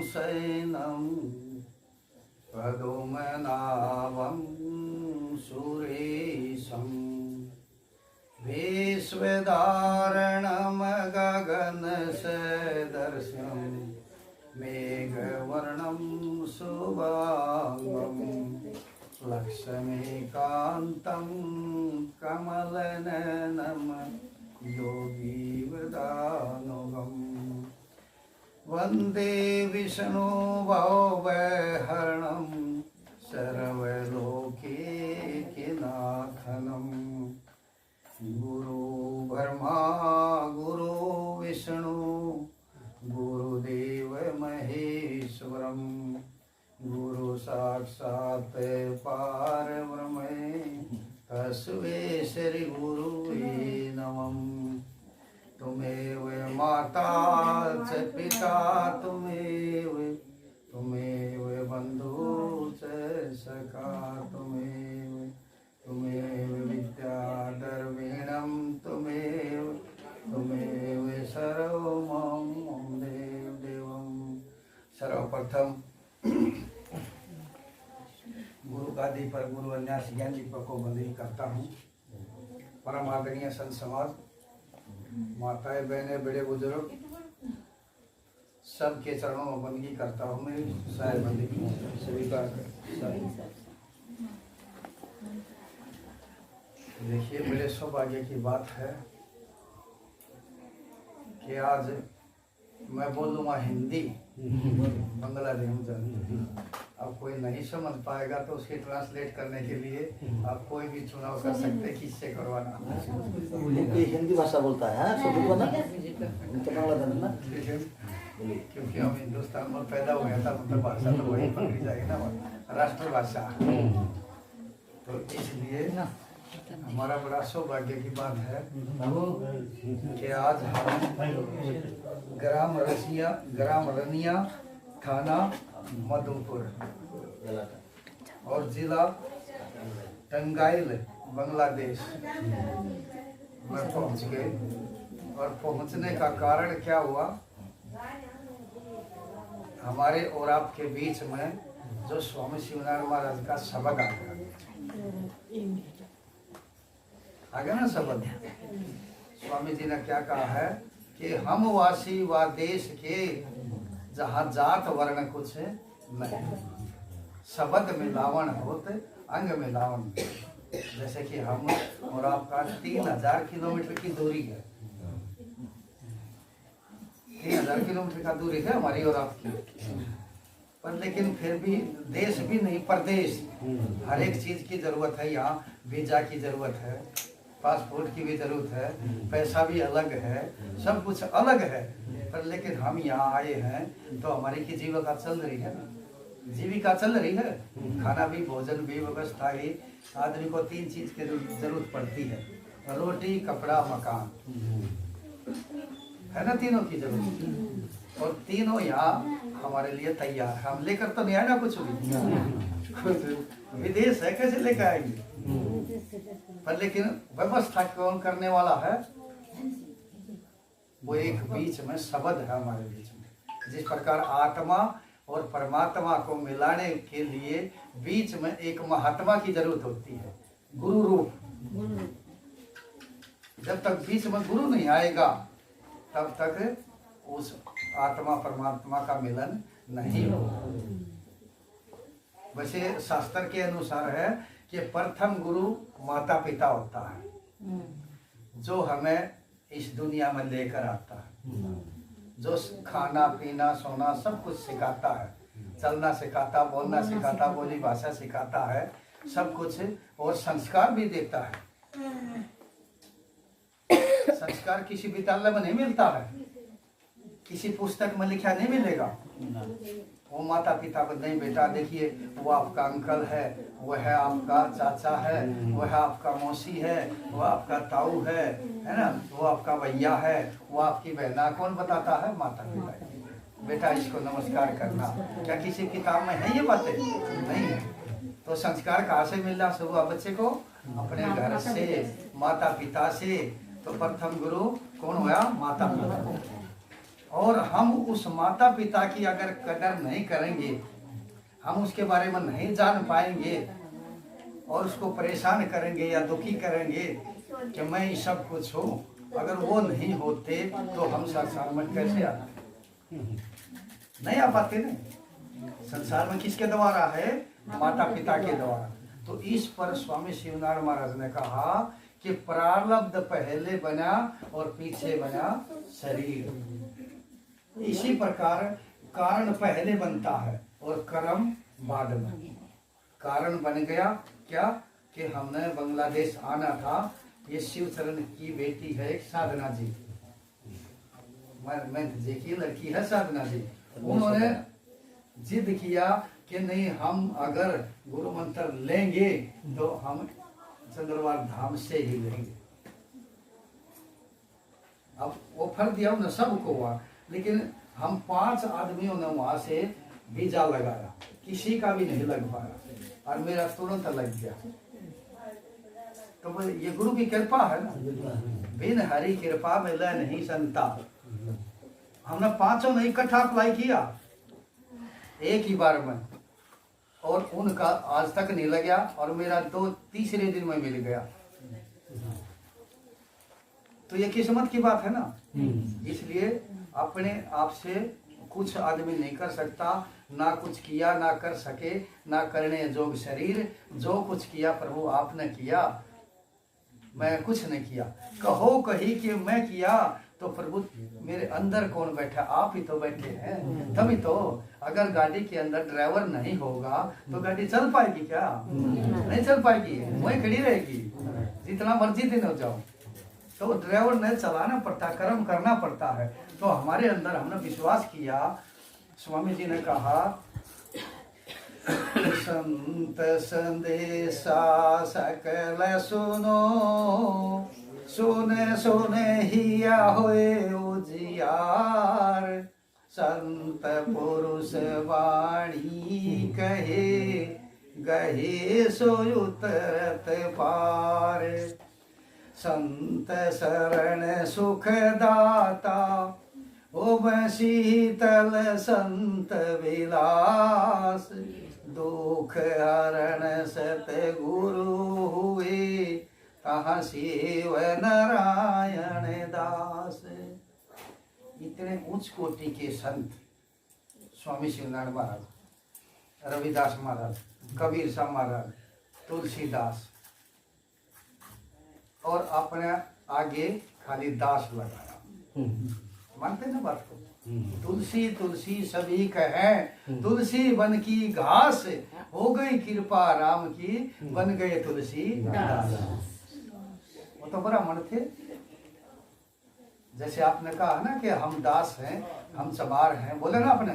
शयनं पद्मनाभं सुरेशं विश्वधारणं गगनसदृशं मेघवर्णं शुभांगं लक्ष्मीकान्तं कमलनयनं योगीवदानुगम् वन्दे विष्णु भवभयहरणं सर्वलोकैकनाथनं गुरु ब्रह्मा गुरु विष्णु गुरुदेव महेश्वरं गुरु साक्षात् परब्रह्म तस्मै श्री गुरुवे नमः। तुमेव माता च पिता तुमेव बंधु च सखा तुमेव विद्याधर्मिणं तुमेव सर्वमं देवं। सर्वप्रथम गुरु गादी पर गुरु अन्यास ज्ञान दीपक को बंदगी करता हूँ। परम आदरणीय संत समाज, माताएं बहनें बड़े बुजुर्ग सबके चरणों में बंदगी करता हूँ। मैं साय बंदगी स्वीकार कर। देखिए, बड़े सौभाग्य की बात है कि आज मैं बोलूँगा हिंदी, बांग्लादेश। अब कोई नहीं समझ पाएगा तो उसके ट्रांसलेट करने के लिए आप कोई भी चुनाव कर सकते, किससे करवाना। हिंदी भाषा बोलता है क्योंकि हम हिंदुस्तान में पैदा हुए था, मतलब भाषा तो वही पकड़ी जाएगी ना, राष्ट्रभाषा। तो इसलिए हमारा बड़ा सौभाग्य की बात है कि आज हम ग्राम रनिया थाना मधुपुर और जिला टंगाइल बांग्लादेश में पहुंच गए। और पहुंचने का कारण क्या हुआ, हमारे और आपके बीच में जो स्वामी शिवनारायण महाराज का शब्द आ गया ना शब्द। स्वामी जी ने क्या कहा है कि हम वासी व देश के जहाँ जात वर्ण कुछ नहीं, शब्द में लावण होते अंग में लावण। जैसे कि हम और आपका 3000 किलोमीटर की दूरी है, 3000 किलोमीटर का दूरी है हमारी और आपकी, पर लेकिन फिर भी देश भी नहीं प्रदेश। हर एक चीज की जरूरत है। यहाँ वीजा की जरूरत है, पासपोर्ट की भी जरूरत है, पैसा भी अलग है, सब कुछ अलग है। पर लेकिन हम यहाँ आए हैं तो हमारी की जीविका चल रही है ना, जीविका चल रही है। खाना भी, भोजन भी, व्यवस्था ही। आदमी को 3 चीज की जरूरत पड़ती है, रोटी, कपड़ा, मकान, है ना, तीनों की जरूरत। और तीनों यहाँ हमारे लिए तैयार है। हम लेकर तो नहीं आए ना कुछ भी, विदेश है, कैसे लेकर आएंगे। पर लेकिन व्यवस्था कौन करने वाला है, वो एक बीच में शब्द है हमारे बीच में। जिस प्रकार आत्मा और परमात्मा को मिलाने के लिए बीच में एक महात्मा की जरूरत होती है, गुरु रूप। जब तक बीच में गुरु नहीं आएगा तब तक उस आत्मा परमात्मा का मिलन नहीं होगा। वैसे शास्त्र के अनुसार है कि प्रथम गुरु माता पिता होता है, जो हमें इस दुनिया में लेकर आता है, जो खाना पीना सोना सब कुछ सिखाता है, चलना सिखाता, बोलना सिखाता, बोली भाषा सिखाता है, सब कुछ, और संस्कार भी देता है। संस्कार किसी विद्यालय में नहीं मिलता है, किसी पुस्तक में लिखा नहीं मिलेगा। वो माता पिता को नहीं, बेटा देखिए वो आपका अंकल है, वो है आपका चाचा है, वो है आपका मौसी है, वो आपका ताऊ है ना, वो आपका भैया है, वो आपकी बहना। कौन बताता है? माता पिता। बेटा इसको नमस्कार करना, क्या किसी किताब में है ये बातें? नहीं है। तो संस्कार कहाँ से मिल रहा सब बच्चे को? अपने घर से, माता पिता से। तो प्रथम गुरु कौन हुआ? माता पिता। और हम उस माता पिता की अगर कदर नहीं करेंगे, हम उसके बारे में नहीं जान पाएंगे और उसको परेशान करेंगे या दुखी करेंगे कि मैं ये सब कुछ हूँ, अगर वो नहीं होते तो हम संसार में कैसे आते? नहीं आ पाते ना। संसार में किसके द्वारा है? माता पिता के द्वारा। तो इस पर स्वामी शिवनारायण महाराज ने कहा कि प्रारब्ध पहले बना और पीछे बना शरीर। इसी प्रकार कारण पहले बनता है और कर्म बाद में। कारण बन गया क्या कि हमने बांग्लादेश आना था। ये शिव चरण की बेटी है एक साधना जी, मैं देखिए लड़की है साधना जी। उन्होंने जिद किया कि नहीं, हम अगर गुरु मंत्र लेंगे तो हम चंद्रवार धाम से ही लेंगे। अब ऑफर दिया उन्हें सबको हुआ, लेकिन हम 5 आदमियों ने वहां से वीजा लगाया, किसी का भी नहीं लग पाया और मेरा तुरंत लग गया। तो ये गुरु की कृपा है ना, बिन हरि कृपा मिला नहीं संता। हमने 5 ने इकट्ठा अप्लाई किया एक ही बार में, और उनका आज तक नहीं लगा और मेरा तो तीसरे दिन में मिल गया। तो ये किस्मत की बात है ना। इसलिए अपने आप से कुछ आदमी नहीं कर सकता, ना कुछ किया ना कर सके, ना करने जोग शरीर। जो कुछ किया प्रभु आपने किया, मैं कुछ नहीं किया। कहो कही कि मैं किया, तो प्रभु मेरे अंदर कौन बैठा? आप ही तो बैठे हैं, तभी तो। अगर गाड़ी के अंदर ड्राइवर नहीं होगा तो गाड़ी चल पाएगी क्या? नहीं चल पाएगी, वहीं खड़ी रहेगी जितना मर्जी दिन हो जाओ। तो ड्राइवर ने चलाना पड़ता, कर्म करना पड़ता है। तो हमारे अंदर हमने विश्वास किया। स्वामी जी ने कहा संत संदेशा सकल सुनो, सुने सुने हिया होए उजियार। संत पुरुष वाणी कहे, गहे सो उतरत पार। संत शरण सुख दाता, ओम शीतल संत विलास। दुख हरण सतगुरु हुए, कहाँ शिव नारायण दास। इतने उच्च कोटि के संत स्वामी शिवनारायण महाराज, रविदास महाराज, कबीर साहब महाराज, तुलसीदास, और अपने आगे खाली दास लगाया। मानते ना बात को? तुलसी तुलसी सभी कहे, तुलसी बन की घास। हो गई कृपा राम की, बन गए तुलसी दास। वो तो ब्राह्मण थे। जैसे आपने कहा ना कि हम दास हैं, हम चमार हैं, बोले ना आपने,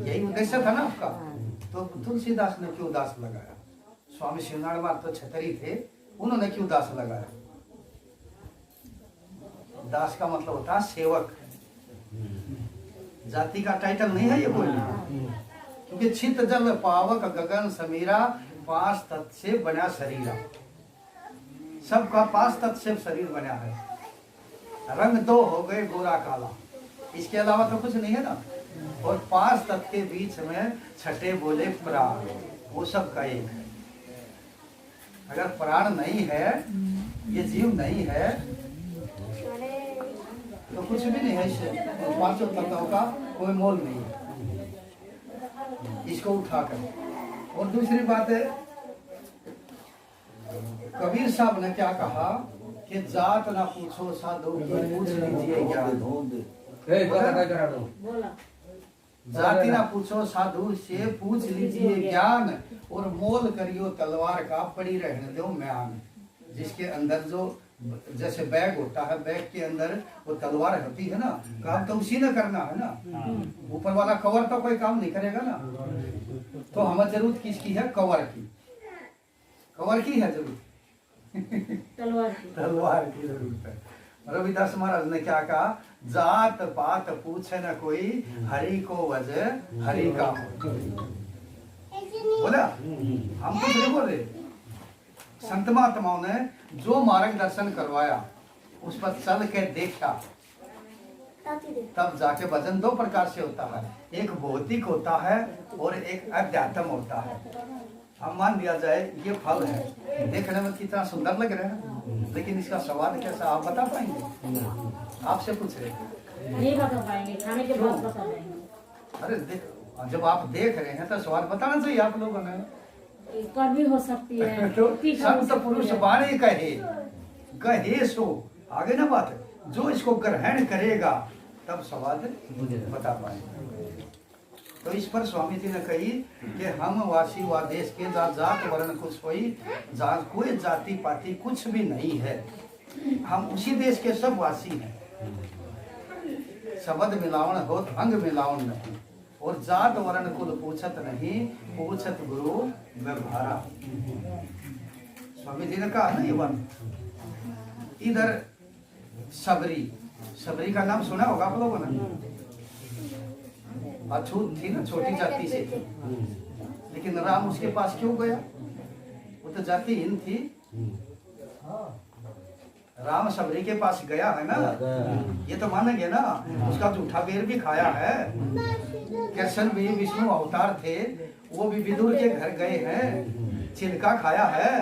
यही उद्देश्य था ना आपका। तो तुलसीदास ने क्यों दास लगाया? स्वामी शिवनारायण महाराज तो छतरी थे, उन्होंने क्यों दास लगाया? दास का मतलब होता है सेवक। जाति का टाइटल नहीं है ये कोई, क्योंकि चित जल पावक गगन समीरा, 5 तत्व से बना शरीर। सबका 5 तत्व से शरीर बना है। रंग 2 हो गए गोरा काला, इसके अलावा तो कुछ नहीं है ना। और 5 तत्व के बीच में छठे बोले प्राण, वो सब का एक है। अगर प्राण नहीं है, ये जीव नहीं है, तो कुछ भी नहीं है। इससे 5 तत्वों का कोई मोल नहीं है, इसको उठाकर। और दूसरी बात है, कबीर साहब ने क्या कहा कि जात ना पूछो साधु की, पूछ लीजिए ज्ञान। जाति ना पूछो साधु से, पूछ लीजिए ज्ञान। और मोल करियो तलवार का, पड़ी रहने दो म्यान। जिसके अंदर जो जैसे बैग होता है, बैग के अंदर वो तलवार होती है ना, काम तो उसी ने करना है ना। ऊपर वाला कवर तो कोई काम नहीं करेगा ना। तो हमें जरूरत किसकी है? कवर की। कवर की है जरूरत, तलवार की जरूरत है। रविदास महाराज ने क्या कहा? जात पात पूछे न कोई, हरि को वजह हरि का हो। बोला, हम कुछ नहीं बोल रहे। संत महात्माओं ने जो मार्गदर्शन करवाया, उस पर चल के देखा तब जाके भजन दो प्रकार से होता है, एक भौतिक होता है और एक अध्यात्म होता है। अब मान लिया जाए ये फल है, देखने में कितना सुंदर लग रहा है, लेकिन इसका स्वाद कैसा आप बता पाएंगे? आपसे पूछ रहे नहीं बता पाएंगे, खाने के बाद बता पाएंगे। अरे देख, जब आप देख रहे हैं तो स्वाद बताना चाहिए आप लोगों ने। कड़वी हो सकती है, तो तीखा हो संत सकती पुरुष है। वाणी कहे सो आगे ना बात है। जो इसको ग्रहण करेगा तब स्वाद बता पाएंगे। तो इस पर स्वामी जी ने कही कि हम वासी व देश के जात वर्ण कुछ कोई जाति पाति कुछ भी नहीं है, हम उसी देश के सब वासी हैं। शब्द मिलावन हो अंग मिलावन नहीं, और जात वर्ण कुल पूछत नहीं, पूछत गुरु व्यवहारा। स्वामी जी ने कहा ना ये बात। इधर सबरी का नाम सुना होगा आप लोगों ने। अछूत थी ना, छोटी जाति से थी, लेकिन राम उसके पास क्यों गया? वो तो जातिहीन थी। राम सबरी के पास गया है ना, ये तो मानेंगे ना। उसका जूठा बेर भी खाया है। कृष्ण भी विष्णु अवतार थे, वो भी विदुर के घर गए हैं, छिलका खाया है।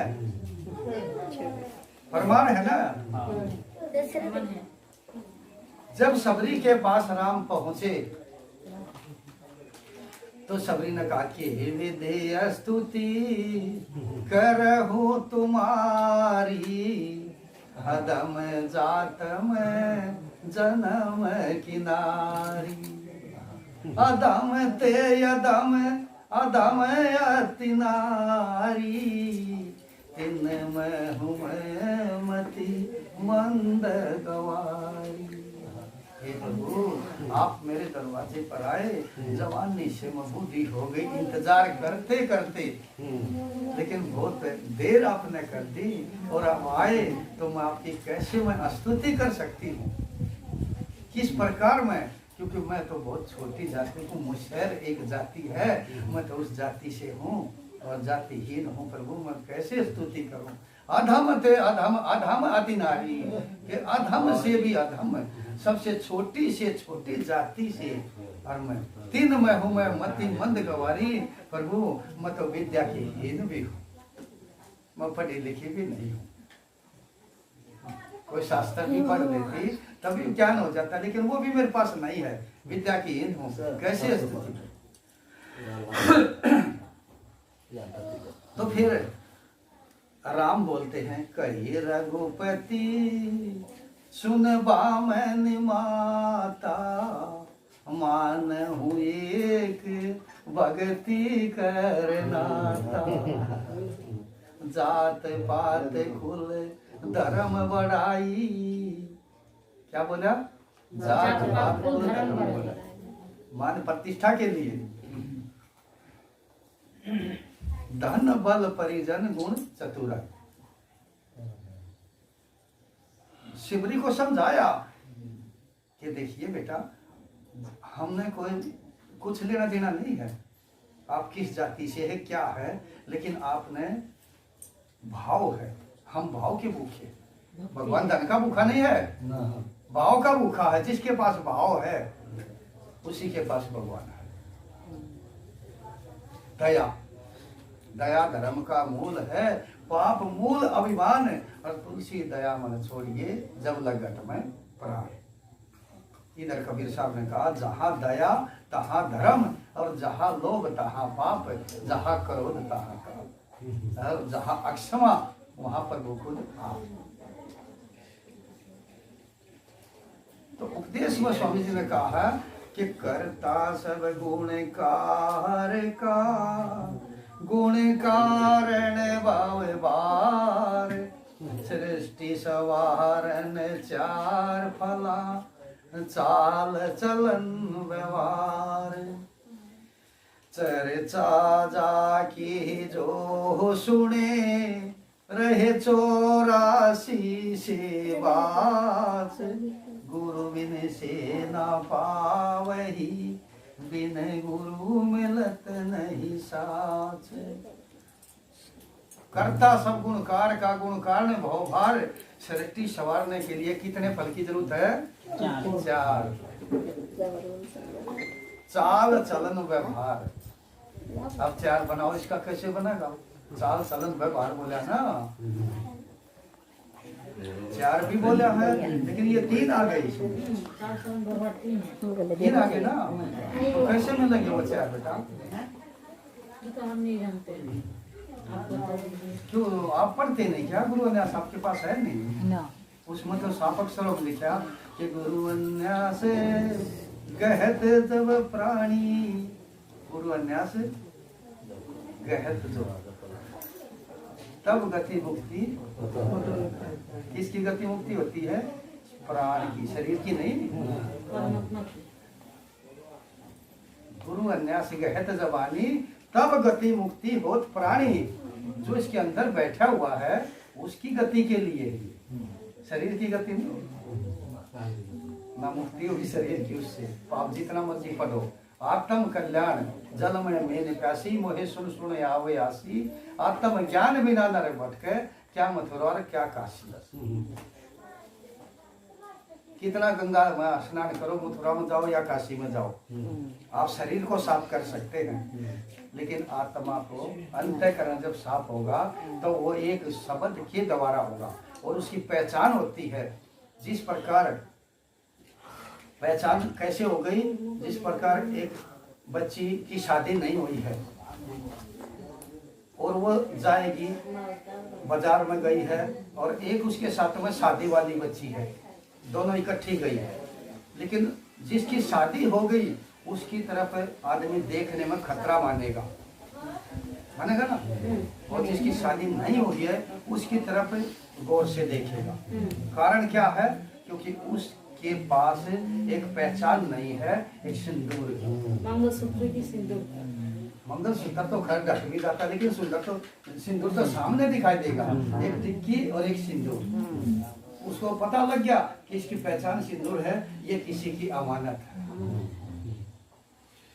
प्रमाण है ना। जब सबरी के पास राम पहुंचे तो सबरी ने कहा कि हे विदेह स्तुति करहु तुम्हारी, अदम जात में जन्म किनारी। अदम ते अदम अदम अति नारी, तिन में हूँ मति मंद गवारी। हे प्रभु, आप मेरे दरवाजे पर आए, जवानी से मबूदी हो गई इंतजार करते करते, लेकिन बहुत देर आपने कर दी और आप आए तो मैं आपकी कैसे मैं स्तुति कर सकती हूँ? किस प्रकार मैं? क्योंकि मैं तो बहुत छोटी जाति हूँ, मुसहर एक जाति है, मैं तो उस जाति से हूँ और जातिहीन हूँ। प्रभु मैं कैसे स्तुति करूँ? अधम ते अधम अधम अति नारी, के अधम से भी अधम, सबसे छोटी से छोटी जाति से, और मैं तीन में हूँ, मैं मति मंद गवारी। प्रभु मैं तो विद्या की हीन भी हूँ, मैं पढ़ी लिखी भी नहीं हूँ। कोई शास्त्र भी पढ़ लेती तभी ज्ञान हो जाता, लेकिन वो भी मेरे पास नहीं है, विद्या की हीन हूँ, कैसे स्तुति? तो फिर राम बोलते हैं, कही रघुपति सुन बामन माता, मान हूँ एक भक्ति करनाता। जात पात कुल धर्म बढ़ाई। क्या बोला? जात पात कुल धर्म बढ़ाई, मान प्रतिष्ठा के लिए। धन बल परिजन गुण चतुराई। शिवरी को समझाया कि देखिए बेटा, हमने कोई कुछ लेना देना नहीं है, आप किस जाति से है क्या है, लेकिन आपने भाव है, हम भाव के भूखे। भगवान धन का भूखा नहीं है, भाव का भूखा है। जिसके पास भाव है उसी के पास भगवान है। दया, दया धर्म का मूल है, पाप मूल अभिमान, और तुलसी दया मन छोड़िए जब लगट में प्राण। इधर कबीर साहब ने कहा, जहाँ दया तहाँ धर्म, और जहाँ लोभ तहाँ पाप, जहाँ क्रोध तहाँ काम, और जहाँ अक्षमा वहाँ पर वो खुद आप। तो उपदेश में स्वामी जी ने कहा कि करता सब गुणकार का, गुण कारण भाव बार, सृष्टि सवारन चार फला, चाल चलन व्यवहार। चर्चा जाकी जो सुने, रहे 84 से बात, गुरु बिन से ना पावही, बिन गुरु मिलत नहीं साच। कर्ता सब गुणकार का, गुण कारण भाव भार, सृष्टि संवारने के लिए कितने फल की जरूरत है? 4। चाल चलन व्यवहार। अब चार बनाओ, इसका कैसे बनेगा? चाल चलन व्यवहार बोला ना, चार भी बोला है, लेकिन ये तीन आ गई। चार सौ बराबर तीन है। तीन आ गए ना, तो कैसे मिलेंगे वो चार बेटा? ये तो हम नहीं जानते, आप बता दीजिए। क्यों आप पढ़ते नहीं क्या? गुरु अन्यास आपके पास है नहीं? ना उसमें तो सापक स्वरूप लिखा कि गुरु अन्यास गहत जब प्राणी, गुरु अन्यास गहत जो, तब गति मुक्ति। किसकी गति मुक्ति होती है? प्राण की, शरीर की नहीं। परमात्मा की। गुरु अन्यास गहत जबानी, तब गति मुक्ति होत प्राणी। जो इसके अंदर बैठा हुआ है उसकी गति के लिए ही, शरीर की गति नहीं। ना मुक्ति होगी शरीर की उससे, पाप जितना मर्जी पढ़ो। आत्म कल्याण जल में मेन प्यासी, मोहे सुन सुन आवे आसी। आत्म ज्ञान बिना नर भटके, क्या मथुरा और क्या काशी। कितना गंगा में स्नान करो, मथुरा में जाओ या काशी में जाओ, आप शरीर को साफ कर सकते हैं, लेकिन आत्मा को अंतःकरण जब साफ होगा तो वो एक शब्द के द्वारा होगा। और उसकी पहचान होती है, जिस प्रकार पहचान कैसे हो गई, जिस प्रकार एक बच्ची की शादी नहीं हुई है और वो जाएगी, बाजार में गई है, और एक उसके साथ में शादी वाली बच्ची है, दोनों इकट्ठी गई है, लेकिन जिसकी शादी हो गई उसकी तरफ आदमी देखने में खतरा मानेगा ना, और जिसकी शादी नहीं हुई है उसकी तरफ गौर से देखेगा। कारण क्या है? क्योंकि उसके पास एक पहचान नहीं है, एक सिंदूर की। मंगलसूत्र की सिंदूर। मंगलसूत्र तो खैर ढक भी जाता, लेकिन सुंदर तो सिंदूर तो सामने दिखाई देगा, एक टिक्की और एक सिंदूर। उसको पता लग गया कि इसकी पहचान सिंदूर है, ये किसी की अमानत है,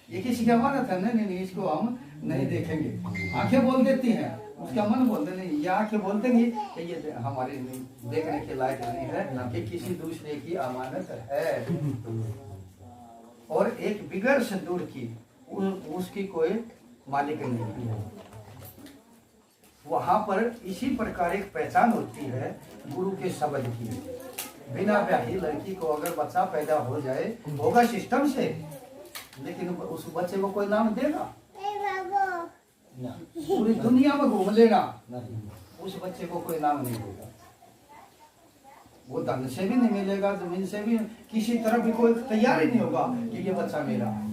ये किसी की अमानत है। नहीं नहीं, इसको हम नहीं देखेंगे। आंखें बोल देती हैं, उसका मन बोलते नहीं, ये आंखें बोल देंगी कि ये हमारे देखने के लायक नहीं है, कि किसी दूसरे की अमानत है। और एक बिगड़ सिंदूर की उसकी कोई मालिक नहीं है। वहां पर इसी प्रकार एक पहचान होती है गुरु के शब्द की। बिना ब्याही लड़की को अगर बच्चा पैदा हो जाए, होगा सिस्टम से, लेकिन उस बच्चे को कोई नाम देगा? पूरी दुनिया में घूम लेना, उस बच्चे को कोई नाम नहीं देगा। वो धन से भी नहीं मिलेगा, जमीन से भी, किसी तरफ भी कोई तैयार ही नहीं होगा कि ये बच्चा मेरा है।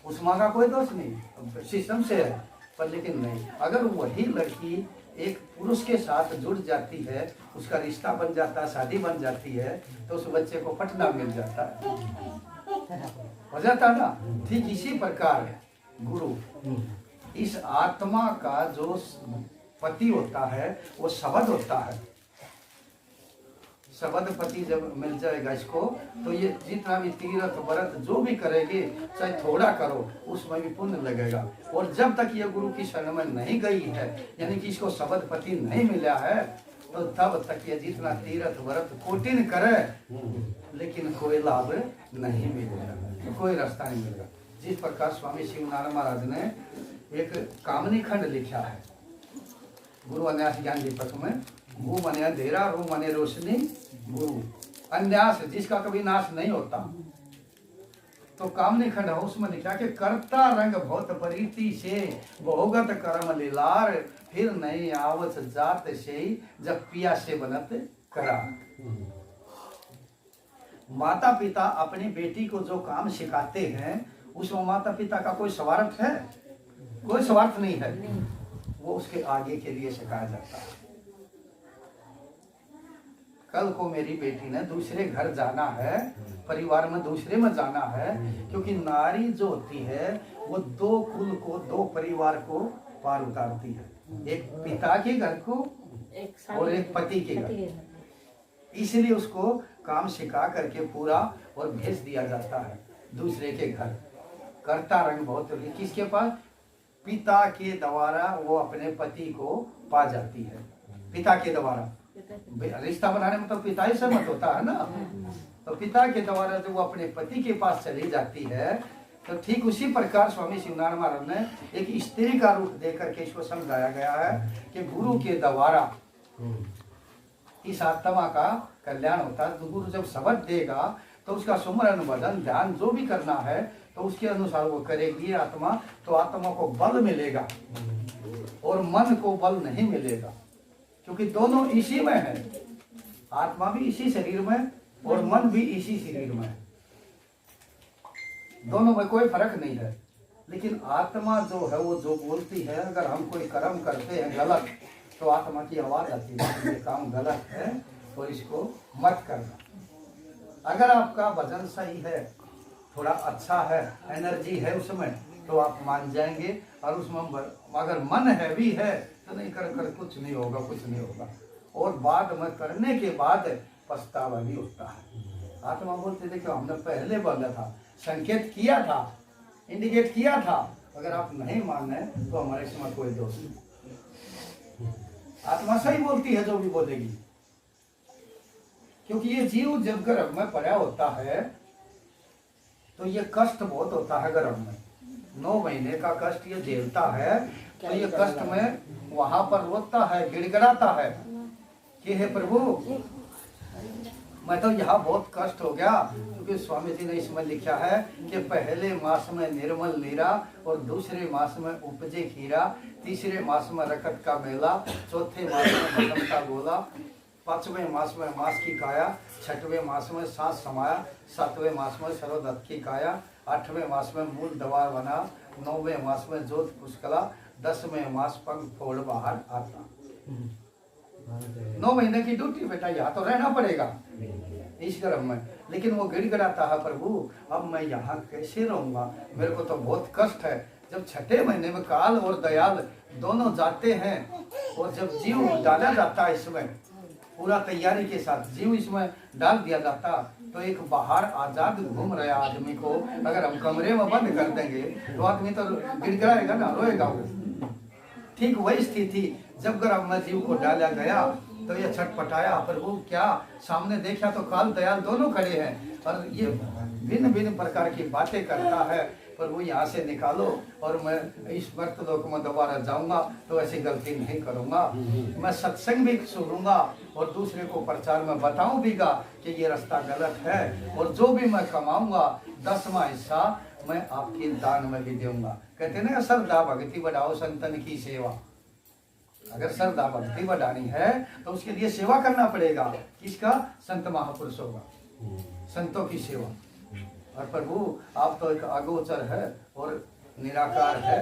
उस माँ का कोई दोष नहीं, सिस्टम से है। पर लेकिन नहीं, अगर वही लड़की एक पुरुष के साथ जुड़ जाती है, उसका रिश्ता बन जाता है, शादी बन जाती है, तो उस बच्चे को पटना मिल जाता है, हो जाता ना। ठीक इसी प्रकार गुरु, इस आत्मा का जो पति होता है वो शब्द होता है। शब्द पति जब मिल जाएगा इसको, तो ये जितना भी तीर्थ व्रत जो भी करेगी, चाहे थोड़ा करो, उसमें भी पुण्य लगेगा। और जब तक ये गुरु की शरण में नहीं गई है, यानी कि इसको शब्द पति नहीं मिला है, तो तब तक ये जितना तीर्थ व्रत कोटिन करे, लेकिन कोई लाभ नहीं मिलेगा, कोई रास्ता नहीं मिलेगा। जिस प्रकार स्वामी शिवनारायण महाराज ने एक कामनी खंड लिखा है गुरु अन्यास ज्ञान दीपक में, वो मने अंधेरा, रू मने रोशनी, गुरु अन्यास जिसका कभी नाश नहीं होता। तो कामनी खंड है, उसमें लिखा कि करता रंग बहुत परीति से, बहुगत कर्म लीलार, फिर नहीं आवत जात से, जब पिया से बनत करा। माता पिता अपनी बेटी को जो काम सिखाते हैं, उसमें माता पिता का कोई स्वार्थ है? कोई स्वार्थ नहीं है, वो उसके आगे के लिए सिखाया जाता है। कल को मेरी बेटी ने दूसरे घर जाना है, परिवार में दूसरे में जाना है, क्योंकि नारी जो होती है वो दो कुल को, दो परिवार को पार उतारती है, एक पिता के घर को और एक पति के घर। इसलिए उसको काम सिखा करके पूरा और भेज दिया जाता है दूसरे के घर। करता रंग बहुत, किसके पास? पिता के द्वारा वो अपने पति को पा जाती है, पिता के द्वारा। रिश्ता बनाने में तो पिता ही सहमत होता है ना, तो पिता के द्वारा जब वो अपने पति के पास चली जाती है, तो ठीक उसी प्रकार स्वामी शिवनारायण महाराज ने एक स्त्री का रूप देकर के इसको समझाया गया है कि गुरु के द्वारा इस आत्मा का कल्याण होता है। तो गुरु जब शब्द देगा तो उसका सुमरन भजन ध्यान जो भी करना है तो उसके अनुसार वो करेगी आत्मा, तो आत्मा को बल मिलेगा और मन को बल नहीं मिलेगा, क्योंकि दोनों इसी में है। आत्मा भी इसी शरीर में और मन भी इसी शरीर में है, दोनों में कोई फर्क नहीं है। लेकिन आत्मा जो है वो जो बोलती है, अगर हम कोई कर्म करते हैं गलत तो आत्मा की आवाज आती है ये काम गलत है तो इसको मत करना। अगर आपका भजन सही है, थोड़ा अच्छा है, एनर्जी है उसमें, तो आप मान जाएंगे। और उसमें अगर मन हैवी है तो नहीं कर कुछ नहीं होगा, कुछ नहीं होगा। और बाद में करने के बाद पछतावा भी होता है। आत्मा बोलते देखो हमने पहले बोला था, संकेत किया था, इंडिकेट किया था, अगर आप नहीं माने तो हमारे समय कोई दोष नहीं। आत्मा सही बोलती है जो भी बोलेगी, क्योंकि ये जीव जब गर्भ में पड़ा होता है तो ये कष्ट बहुत होता है। गर्भ में 9 महीने का कष्ट ये झेलता है, तो ये कष्ट में वहां पर रोता है, गिड़गिड़ाता है कि हे प्रभु मैं तो यहाँ बहुत कष्ट हो गया। क्योंकि स्वामी जी ने इसमें लिखा है कि पहले मास में निर्मल नीरा और दूसरे मास में उपजे खीरा, तीसरे मास में रखत का मेला, चौथे मास में भस्म का गोला, 5वें मास में मांस की काया, 6वें मास में सांस समाया, 7वें मास में सरोदत्त की काया, 8वें मास में मूल दवार बना, 9वें मास में जोत पुष्कला, 10वें मास पंख फोड़ बाहर आता। 9 महीने की ड्यूटी बेटा, यहाँ तो रहना पड़ेगा इस गर्भ में। लेकिन वो गिड़गिड़ाता है, प्रभु अब मैं यहाँ कैसे रहूंगा, मेरे को तो बहुत कष्ट है। जब 6ठे महीने में काल और दयाल दोनों जाते हैं और जब जीव डाला जाता है इसमें पूरा तैयारी के साथ जीव इसमें डाल दिया जाता, तो एक बाहर आजाद घूम रहा आदमी को अगर हम कमरे में बंद कर देंगे तो आदमी तो गिड़गिड़ाएगा ना, रोएगा वो। ठीक वही स्थिति जब गर्भ में जीव को डाला गया तो ये छटपटाया, प्रभु क्या, सामने देखा तो काल दयाल दोनों खड़े हैं और ये भिन्न भिन्न प्रकार की बातें करता है, प्रभु यहाँ से निकालो और मैं इस मर्तलोक में दोबारा जाऊंगा तो ऐसी गलती नहीं करूंगा। मैं सत्संग भी सुनूंगा और दूसरे को प्रचार में बताऊं भी कि ये रास्ता गलत है, और जो भी मैं कमाऊंगा 10वां हिस्सा मैं आपके दान में भी दूंगा। कहते ना श्रद्धा भक्ति बढ़ाओ संतन की सेवा। अगर श्रद्धा भक्ति बढ़ानी है तो उसके लिए सेवा करना पड़ेगा। किसका? संत महापुरुषों का, संतों की सेवा। और प्रभु आप तो एक अगोचर है और निराकार है,